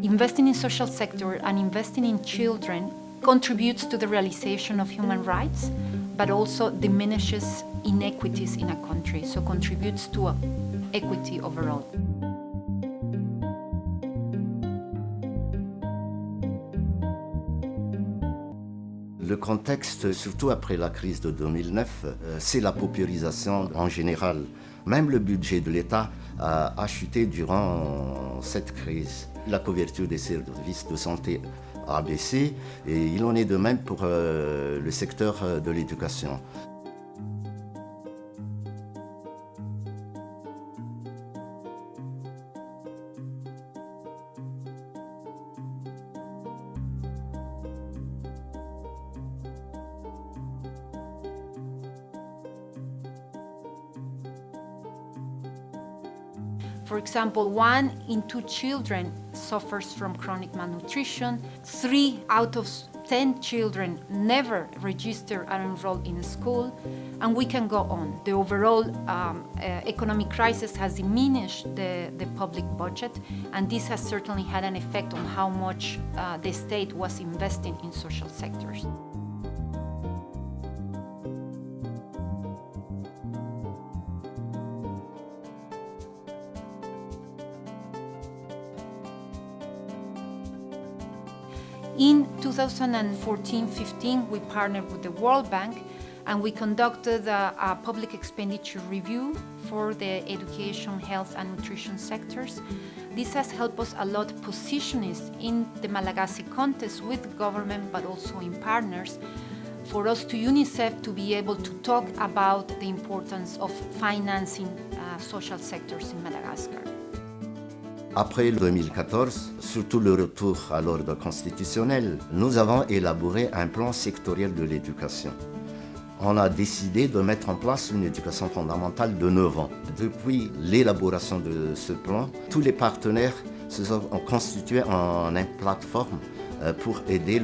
Investing in social sector and investing in children contributes to the realization of human rights, but also diminishes inequities in a country, so contributes to equity overall. Le contexte, surtout après la crise de 2009, c'est la paupérisation en général. Même le budget de l'État a chuté durant cette crise. La couverture des services de santé a baissé et il en est de même pour le secteur de l'éducation. For example, 1 in 2 children suffers from chronic malnutrition. 3 out of 10 children never register and enroll in school, and we can go on. The overall economic crisis has diminished the public budget, and this has certainly had an effect on how much the state was investing in social sectors. In 2014-15, we partnered with the World Bank and we conducted a public expenditure review for the education, health and nutrition sectors. This has helped us a lot position us in the Malagasy context with government but also in partners for us to UNICEF to be able to talk about the importance of financing social sectors in Madagascar. Après 2014, surtout le retour à l'ordre constitutionnel, nous avons élaboré un plan sectoriel de l'éducation. On a décidé de mettre en place une éducation fondamentale de 9 ans. Depuis l'élaboration de ce plan, tous les partenaires se sont constitués en une plateforme pour aider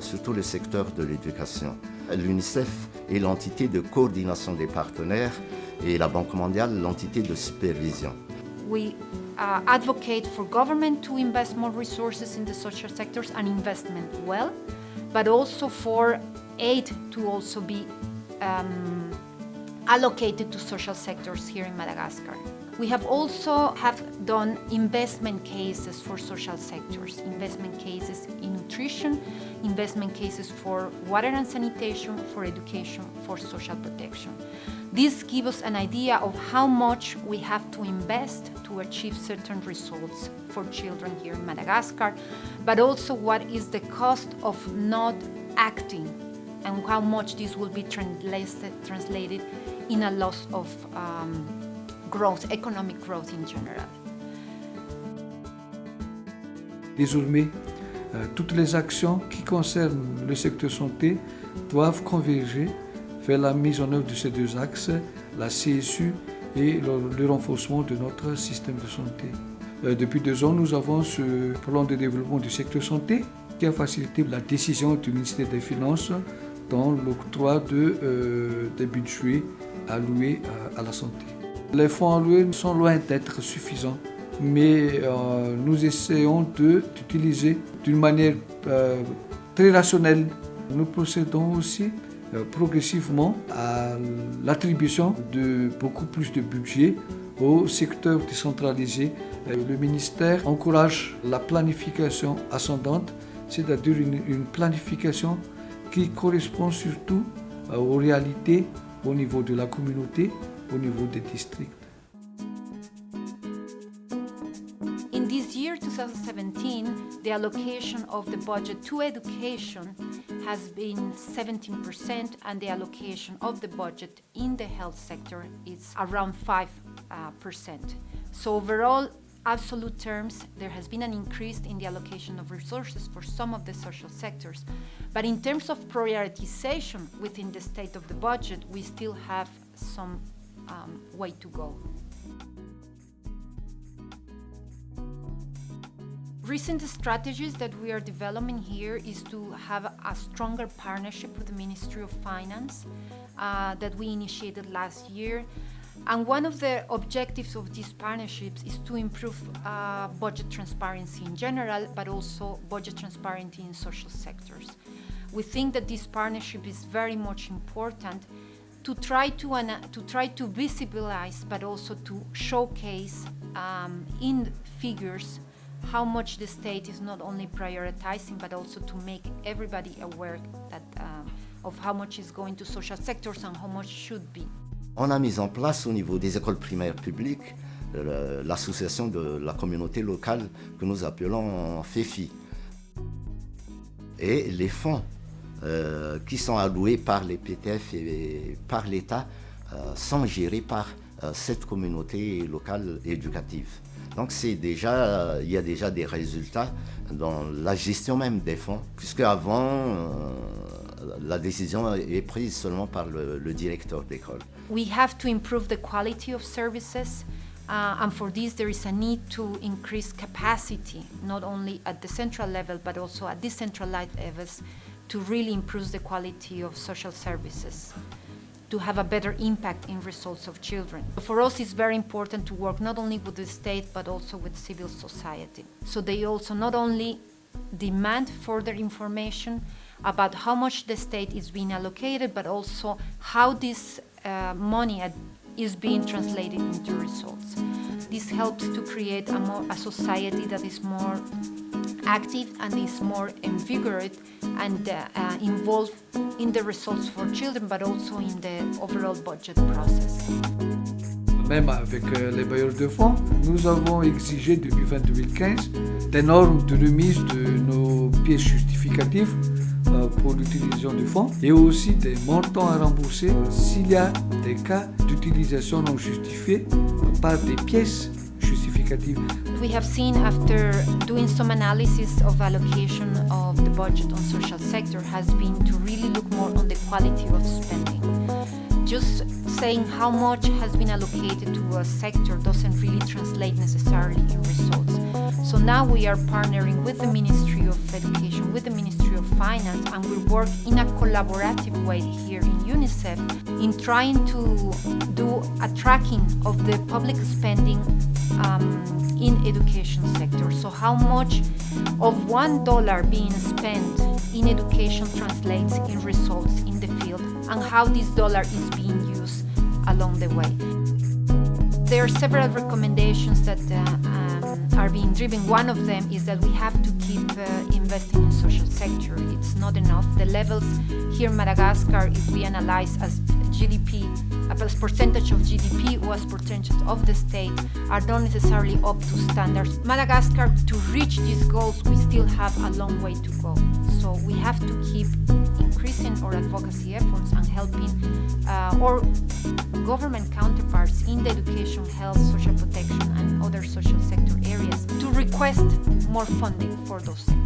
surtout le secteur de l'éducation. L'UNICEF est l'entité de coordination des partenaires et la Banque mondiale l'entité de supervision. We advocate for government to invest more resources in the social sectors and investment well, but also for aid to also be allocated to social sectors here in Madagascar. We have also done investment cases for social sectors, investment cases in nutrition, investment cases for water and sanitation, for education, for social protection. This gives us an idea of how much we have to invest to achieve certain results for children here in Madagascar, but also what is the cost of not acting and how much this will be translated in a loss of growth, economic growth in general. Désormais, toutes les actions qui concernent le secteur santé doivent converger vers la mise en œuvre de ces 2 axes, la CSU et le renforcement de notre système de santé. Depuis 2 ans, nous avons ce plan de développement du secteur santé qui a facilité la décision du ministère des Finances dans l'octroi des budgets alloués à la santé. Les fonds alloués sont loin d'être suffisants, mais nous essayons d'utiliser d'une manière très rationnelle. Nous procédons aussi progressivement à l'attribution de beaucoup plus de budget au secteur décentralisé. Le ministère encourage la planification ascendante, c'est-à-dire une planification qui correspond surtout aux réalités au niveau de la communauté, au niveau des districts. In this year, 2017, the allocation of the budget to education has been 17%, and the allocation of the budget in the health sector is around 5%. So overall, absolute terms, there has been an increase in the allocation of resources for some of the social sectors. But in terms of prioritization within the state of the budget, we still have some way to go. Recent strategies that we are developing here is to have a stronger partnership with the Ministry of Finance that we initiated last year. And one of the objectives of these partnerships is to improve budget transparency in general, but also budget transparency in social sectors. We think that this partnership is very much important to try to visibilize, but also to showcase in figures how much the state is not only prioritizing, but also to make everybody aware that, of how much is going to social sectors and how much should be. On a mis en place au niveau des écoles primaires publiques l'association de la communauté locale que nous appelons FEFI. Et les fonds qui sont alloués par les PTF et par l'État sont gérés par cette communauté locale éducative. Donc il y a déjà des résultats dans la gestion même des fonds, puisque avant la décision est prise seulement par le directeur d'école. We have to improve the quality of services, and for this there is a need to increase capacity, not only at the central level but also at decentralized levels, to really improve the quality of social services, to have a better impact in results of children. For us, it's very important to work not only with the state but also with civil society. So they also not only demand further information about how much the state is being allocated, but also how this money is being translated into results. This helps to create a society that is more active and is more invigorated and involved in the results for children, but also in the overall budget process. Même avec les bailleurs de fonds, nous avons exigé depuis fin 2015 des normes de remise de nos pièces justificatives pour l'utilisation du fonds et aussi des montants à rembourser s'il y a des cas d'utilisation non justifiée par des pièces justificatives. We have seen, after doing some analysis of allocation of the budget on social sector, has been to really look more on the quality of spending. Just saying how much has been allocated to a sector doesn't really translate necessarily in results. So now we are partnering with the Ministry of Education, with the Ministry of Finance, and we work in a collaborative way here in UNICEF in trying to do a tracking of the public spending in education sector. So how much of $1 being spent in education translates in results in the field, and how this dollar is being used along the way. There are several recommendations that are being driven. One of them is that we have to keep investing in social sector. It's not enough. The levels here in Madagascar, if we analyze as GDP, as percentage of GDP or as percentage of the state, are not necessarily up to standards. Madagascar, to reach these goals, we still have a long way to go. So we have to keep increasing our advocacy efforts and helping our government counterparts in the education, health, social protection, and other social sector areas to request more funding for those sectors.